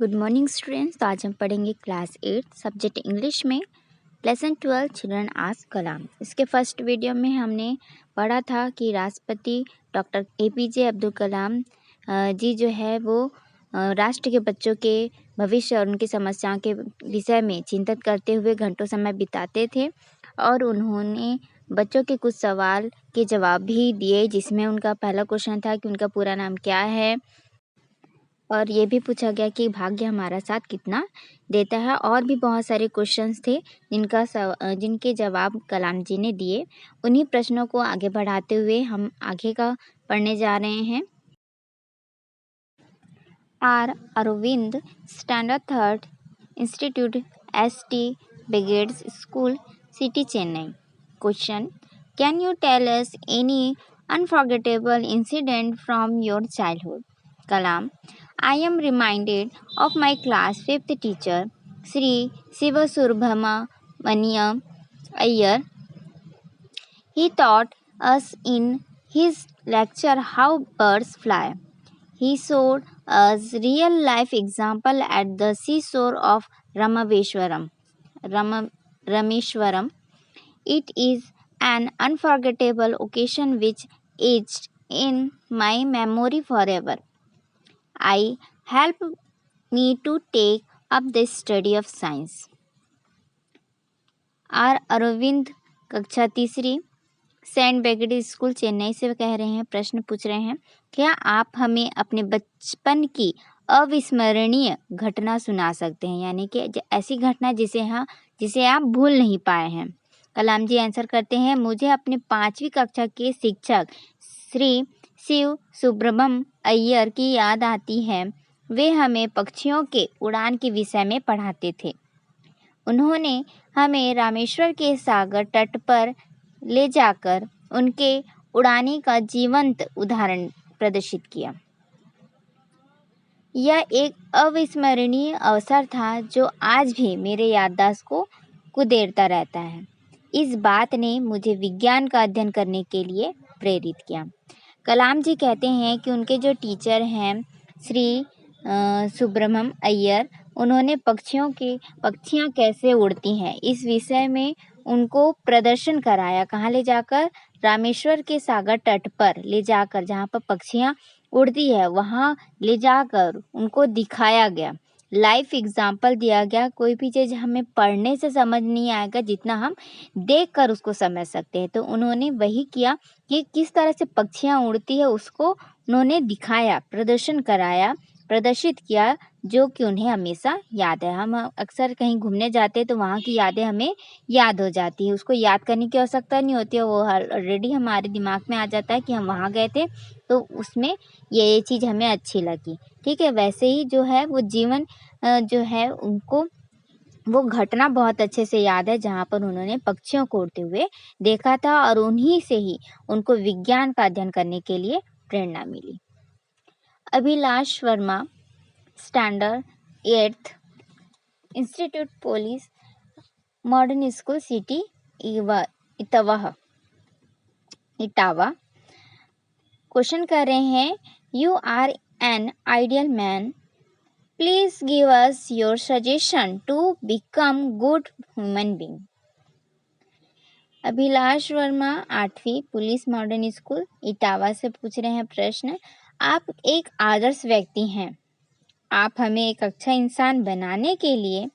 Good morning students. तो आज हम पढ़ेंगे क्लास 8 सब्जेक्ट इंग्लिश में लेसन 12 चिल्ड्रन आस्क कलाम। इसके फर्स्ट वीडियो में हमने पढ़ा था कि राष्ट्रपति डॉक्टर APJ अब्दुल कलाम जी जो है वो राष्ट्र के बच्चों के भविष्य और उनकी समस्याओं के विषय में चिंतित करते हुए घंटों समय बिताते थे और उन्होंने बच्चों के कुछ सवाल के जवाब भी दिए, जिसमें उनका पहला क्वेश्चन था कि उनका पूरा नाम क्या है, और ये भी पूछा गया कि भाग्य हमारा साथ कितना देता है। और भी बहुत सारे क्वेश्चंस थे जिनके जवाब कलाम जी ने दिए। उन्हीं प्रश्नों को आगे बढ़ाते हुए हम आगे का पढ़ने जा रहे हैं। R Arvind standard 3rd institute ST Brigid's school city Chennai. Question, can you tell us any unforgettable incident from your childhood? Kalam, I am reminded of my class 5th teacher, Sri Sivasubramaniam Iyer. He taught us in his lecture how birds fly. He showed us real life example at the seashore of Rameshwaram. It is an unforgettable occasion which etched in my memory forever. I help me to take up the study of science. R Arvind कक्षा 3 Saint बेगडी school Chennai से कह रहे हैं, प्रश्न पूछ रहे हैं, क्या आप हमें अपने बचपन की अविस्मरणीय घटना सुना सकते हैं, यानी कि ऐसी घटना जिसे आप भूल नहीं पाए हैं। कलाम जी आंसर करते हैं, मुझे अपने 5वीं कक्षा के शिक्षक श्री शिव सुब्रमण्यम अय्यर की याद आती है। वे हमें पक्षियों के उड़ान के विषय में पढ़ाते थे। उन्होंने हमें रामेश्वर के सागर तट पर ले जाकर उनके उड़ाने का जीवंत उदाहरण प्रदर्शित किया। यह एक अविस्मरणीय अवसर था जो आज भी मेरे याददाश्त को कुदेरता रहता है। इस बात ने मुझे विज्ञान का अध्ययन करने के लिए प्रेरित किया। कलाम जी कहते हैं कि उनके जो टीचर हैं श्री सुब्रमण्यम अय्यर, उन्होंने पक्षियाँ कैसे उड़ती हैं इस विषय में उनको प्रदर्शन कराया। कहाँ ले जाकर? रामेश्वर के सागर तट पर ले जाकर, जहाँ पर पक्षियाँ उड़ती है वहाँ ले जाकर उनको दिखाया गया, लाइफ एग्जाम्पल दिया गया। कोई भी चीज़ हमें पढ़ने से समझ नहीं आएगा जितना हम देखकर उसको समझ सकते हैं। तो उन्होंने वही किया कि किस तरह से पक्षियाँ उड़ती है उसको उन्होंने दिखाया, प्रदर्शन कराया, प्रदर्शित किया, जो कि उन्हें हमेशा याद है। हम अक्सर कहीं घूमने जाते हैं तो वहाँ की यादें हमें याद हो जाती है, उसको याद करने की आवश्यकता नहीं होती है, वो ऑलरेडी हमारे दिमाग में आ जाता है कि हम वहाँ गए थे तो उसमें ये चीज़ हमें अच्छी लगी। ठीक है, वैसे ही जो है वो जीवन जो है उनको वो घटना बहुत अच्छे से याद है जहाँ पर उन्होंने पक्षियों को उड़ते हुए देखा था और उन्हीं से ही उनको विज्ञान का अध्ययन करने के लिए प्रेरणा मिली। Abhilash Verma standard 8th institute police modern school city Etawah. Question कर रहे हैं, you are an ideal man, please give us your suggestion to become good human being. Abhilash Verma 8वीं पुलिस मॉडर्न स्कूल इटावा से पूछ रहे हैं प्रश्न, आप एक आदर्श व्यक्ति हैं, आप हमें एक अच्छा इंसान बनाने के लिए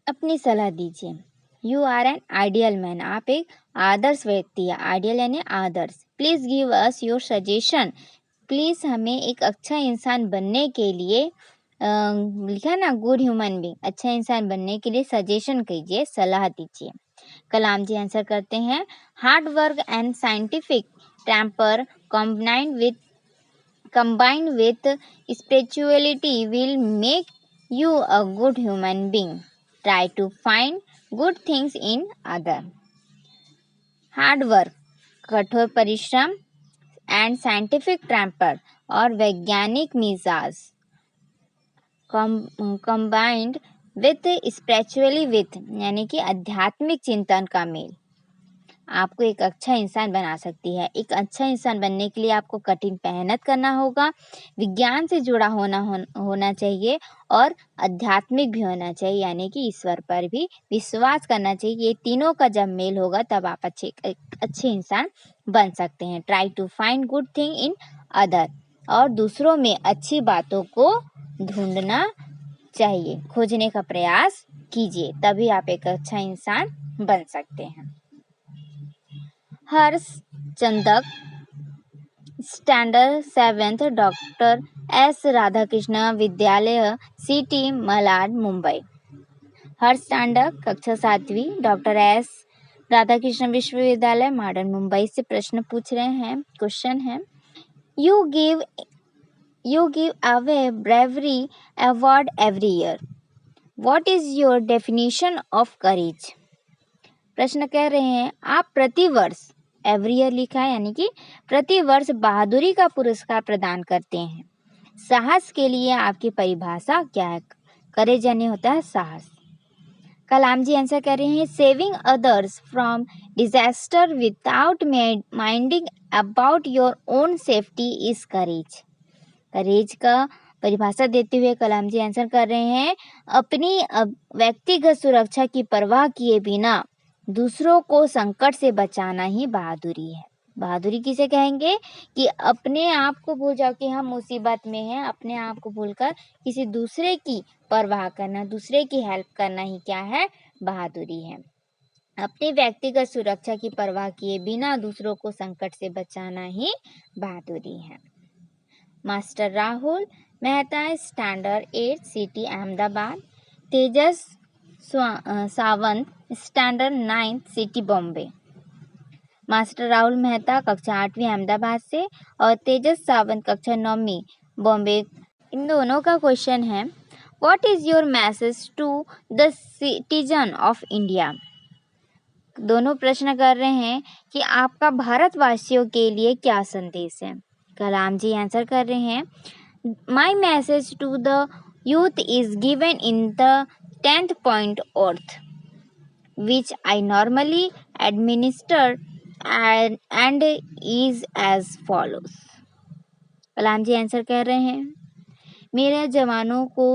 अपनी सलाह दीजिए। You are an ideal man, आप एक आदर्श व्यक्ति है, आइडियल यानी आदर्श। Please give us your suggestion, please हमें एक अच्छा इंसान बनने के लिए लिखा ना, गुड ह्यूमन बीइंग, अच्छा इंसान बनने के लिए सजेशन कीजिए, सलाह दीजिए। कलाम जी आंसर करते हैं, hard work and scientific temper combined with spirituality will make you a good human being. Try to find good things in other. Hard work, कठोर परिश्रम, एंड साइंटिफिक टेम्पर और वैज्ञानिक मिजाज, combined with spiritually with यानी कि आध्यात्मिक चिंतन का मेल। आपको एक अच्छा इंसान बना सकती है। एक अच्छा इंसान बनने के लिए आपको कठिन मेहनत करना होगा, विज्ञान से जुड़ा होना चाहिए और आध्यात्मिक भी होना चाहिए, यानी कि ईश्वर पर भी विश्वास करना चाहिए। ये तीनों का जब मेल होगा तब आप एक अच्छे इंसान बन सकते हैं। Try to find good thing in other, और दूसरों में अच्छी बातों को ढूंढना चाहिए, खोजने का प्रयास कीजिए, तभी आप एक अच्छा इंसान बन सकते हैं। Harsh Chandak, standard 7th, doctor S Radhakrishna Vidyalaya, city Malad, Mumbai. Harsh Chandak कक्षा 7वीं, डॉक्टर एस राधाकृष्ण विश्वविद्यालय, मॉडर्न, मुंबई से प्रश्न पूछ रहे हैं। क्वेश्चन है, you give away bravery award every year, what is your definition of courage. प्रश्न कह रहे हैं, आप प्रतिवर्ष, एवरी ईयर लिखा है, यानी कि प्रतिवर्ष बहादुरी का पुरस्कार प्रदान करते हैं। साहस के लिए आपकी परिभाषा क्या है। करेज यानी होता है साहस। कलाम जी आंसर कर रहे हैं, saving others from disaster without minding about your own safety is courage. Courage का परिभाषा देते हुए कलाम जी आंसर कर रहे हैं, अपनी व्यक्तिगत सुरक्षा की परवाह किए बिना दूसरों को संकट से बचाना ही बहादुरी है। बहादुरी किसे कहेंगे कि अपने आप को भूल जाओ कि हम मुसीबत में हैं, अपने आप को भूलकर किसी दूसरे की परवाह करना, दूसरे की हेल्प करना ही क्या है, बहादुरी है। अपनी व्यक्तिगत सुरक्षा की परवाह किए बिना दूसरों को संकट से बचाना ही बहादुरी है। Master Rahul Mehta, standard 8, city Ahmedabad. Tejas Sawant, standard 9, city Bombay. Master Rahul Mehta कक्षा 8वीं अहमदाबाद से और तेजस सावंत कक्षा 9वीं बॉम्बे। इन दोनों का क्वेश्चन है, what is your message to the citizen of India. दोनों प्रश्न कर रहे हैं कि आपका भारतवासियों के लिए क्या संदेश है। कलाम जी आंसर कर रहे हैं, my message to the youth is given in the 10th point oath, which I normally administer and is as follows। Kalam ji answer कर रहे हैं, मेरे जवानों को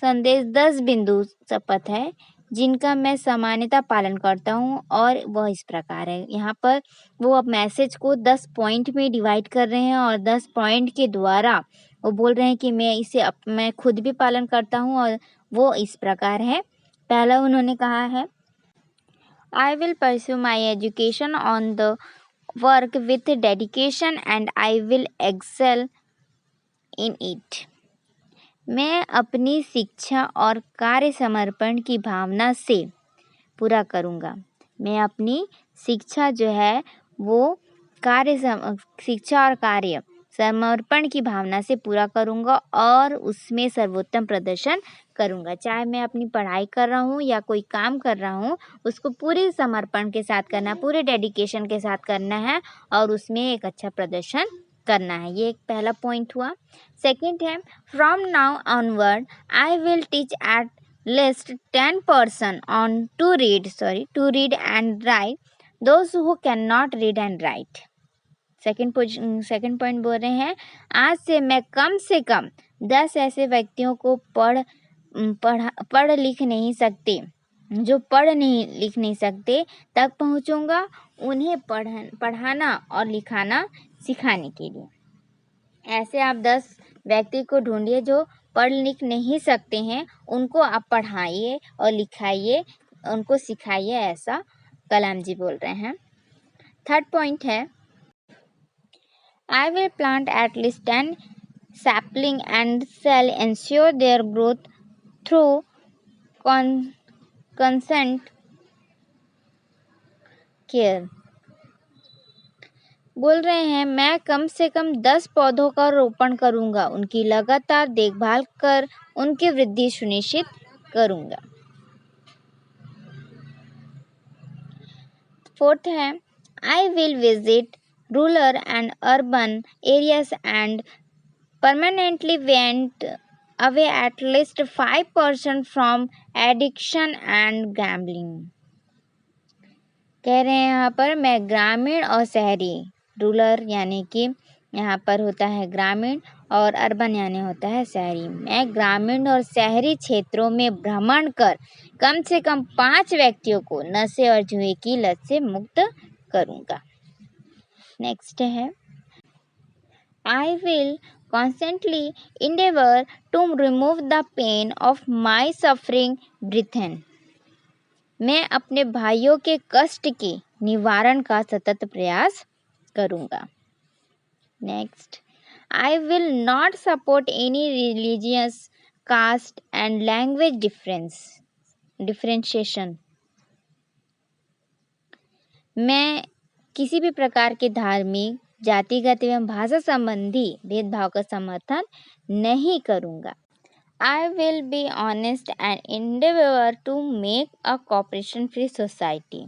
संदेश 10 बिंदु शपथ है जिनका मैं सामान्यतः पालन करता हूँ, और वह इस प्रकार है। यहाँ पर वो अब मैसेज को 10 पॉइंट में डिवाइड कर रहे हैं और 10 पॉइंट के द्वारा वो बोल रहे हैं कि मैं खुद भी पालन करता हूँ, और वो इस प्रकार है। पहला उन्होंने कहा है, I will pursue my education on the work with dedication and I will excel in it. मैं अपनी शिक्षा और कार्य समर्पण की भावना से पूरा करूँगा। मैं अपनी शिक्षा जो है वो शिक्षा और कार्य समर्पण की भावना से पूरा करूँगा और उसमें सर्वोत्तम प्रदर्शन करूँगा। चाहे मैं अपनी पढ़ाई कर रहा हूँ या कोई काम कर रहा हूँ, उसको पूरे समर्पण के साथ करना, पूरे डेडिकेशन के साथ करना है और उसमें एक अच्छा प्रदर्शन करना है। ये एक पहला पॉइंट हुआ। सेकंड है, from now onward I will teach at least 10 person on to read and write those who cannot read and write। Second point बोल रहे हैं, आज से मैं कम से कम 10 ऐसे व्यक्तियों को पढ़ लिख नहीं सकते, जो पढ़ नहीं लिख नहीं सकते तक पहुंचूंगा, उन्हें पढ़ाना और लिखाना सिखाने के लिए। ऐसे आप 10 व्यक्ति को ढूंढिए जो पढ़ लिख नहीं सकते हैं, उनको आप पढ़ाइए और लिखाइए, उनको सिखाइए, ऐसा कलाम जी बोल रहे हैं। थर्ड पॉइंट है, I will plant at least 10 sapling and shall ensure their growth through constant care। बोल रहे हैं, मैं कम से कम 10 पौधों का रोपण करूंगा, उनकी लगातार देखभाल कर उनकी वृद्धि सुनिश्चित करूंगा। फोर्थ है, I will visit rural and urban areas and permanently went away at least 5% from addiction and gambling। कह रहे हैं यहाँ पर मैं ग्रामीण और शहरी, रूरल यानी कि यहाँ पर होता है ग्रामीण और अर्बन यानी होता है शहरी। मैं ग्रामीण और शहरी क्षेत्रों में भ्रमण कर कम से कम 5 व्यक्तियों को नशे और जुए की लत से मुक्त करूँगा। नेक्स्ट है I will constantly endeavor to remove the pain of my suffering brethren. मैं अपने भाइयों के कष्ट के निवारण का सतत प्रयास करूँगा। Next I will not support any religious, caste and language differentiation. मैं किसी भी प्रकार के धार्मिक, जातिगत एवं भाषा संबंधी भेदभाव का समर्थन नहीं करूँगा। I will be honest and endeavor to make a cooperation free society.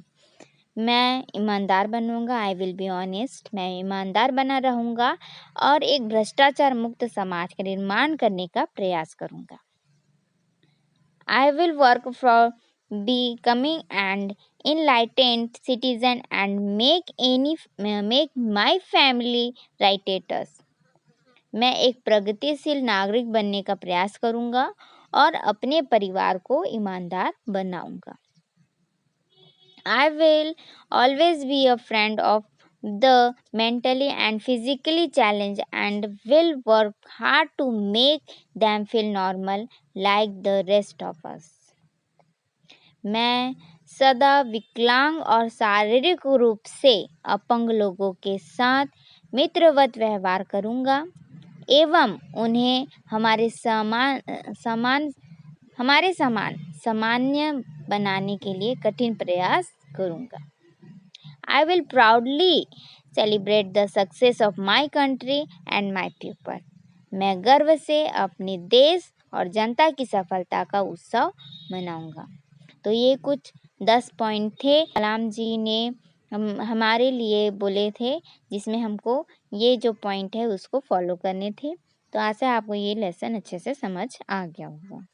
मैं ईमानदार बनूंगा। I will be honest. मैं ईमानदार बना रहूँगा और एक भ्रष्टाचार मुक्त समाज का निर्माण करने का प्रयास करूँगा। I will work for becoming an enlightened citizen and make my family righteous. मैं एक प्रगतिशील नागरिक बनने का प्रयास करूंगा और अपने परिवार को ईमानदार बनाऊंगा। I will always be a friend of the mentally and physically challenged and will work hard to make them feel normal like the rest of us. मैं सदा विकलांग और शारीरिक रूप से अपंग लोगों के साथ मित्रवत व्यवहार करूंगा एवं उन्हें हमारे समान सामान्य बनाने के लिए कठिन प्रयास करूंगा। I will proudly celebrate the success of my country and my people. मैं गर्व से अपने देश और जनता की सफलता का उत्सव मनाऊंगा। तो ये कुछ 10 पॉइंट थे कलाम जी ने हमारे लिए बोले थे, जिसमें हमको ये जो पॉइंट है उसको फॉलो करने थे। तो आशा है आपको ये लेसन अच्छे से समझ आ गया होगा।